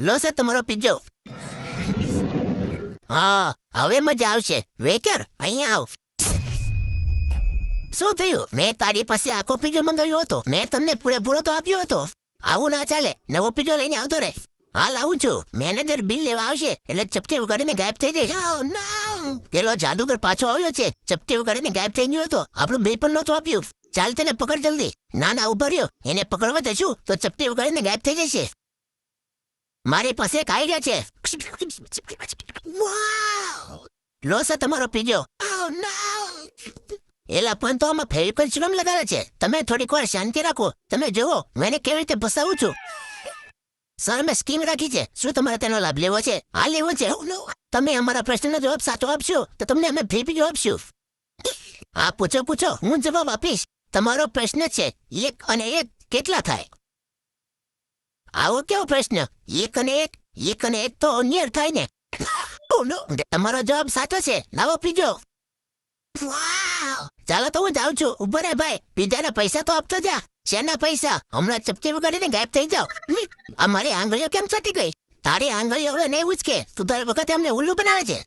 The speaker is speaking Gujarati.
લો સર તમારો પિઝ્ઝો. હા હવે મજા આવશે. વેકર અહીંયા આવ. શું થયું? મેં તારી પાસે આખો પિઝ્ઝો મંગાવ્યો હતો. મેં તમને પૂરેપૂરો તો આપ્યો હતો. આવું ના ચાલે. નવો પિઝ્ઝો લઈને આવતો રે. હાલ આવું છું. મેનેજર બિલ લેવા આવશે એટલે ચપટી વગાડીને ગાયબ થઈ જઈશ. પેલો જાદુગર પાછો આવ્યો છે. ચપટી વગાડીને ગાયબ થઈ ગયો હતો. આપણું બિલ પણ નહોતું આપ્યું. ચાલ તેને પકડ જલ્દી. ના ઉભા રહ્યો. એને પકડવા જશું તો ચપટી વગાડીને ગાયબ થઈ જશે. મારી પાસે એક આઈડિયા છે. લો સર તમારો પિઝ્ઝો. એલા પણ તો આમાં ફેવિકોલ શ્રમ લગાવે છે. તમે થોડીક વાર શાંતિ રાખો. તમે જુઓ હું એને કેવી રીતે ફસાવું છું. સર મેં સ્કીમ રાખી છે. શું તમારે તેનો લાભ લેવો છે? હા લેવો છે. તમે અમારા પ્રશ્નનો જવાબ સાચો આપશો તો તમને અમે ફ્રી પિઝ્ઝો આપશું. હા પૂછો હું જવાબ આપીશ. તમારો પ્રશ્ન છે 1 અને 1 કેટલા થાય? આવો કેવો પ્રશ્ન? 1 અને 1 અને 1 તો 19 થાય ને. તમારો જવાબ સાચો છે. લાવો પિઝ્ઝો. ચાલો તો હું જાઉં છું. ઉભો રે ભાઈ. પિઝાના પૈસા તો આપતો જા. શેના પૈસા? હમણાં ચપટી વગાડીને ગાયબ થઈ જાઓ. અમારી આંગળીઓ કેમ ચોટી ગઈ? તારી આંગળીઓ હવે નહીં ઉચકે. તું દર વખતે અમને ઉલ્લુ બનાવે છે.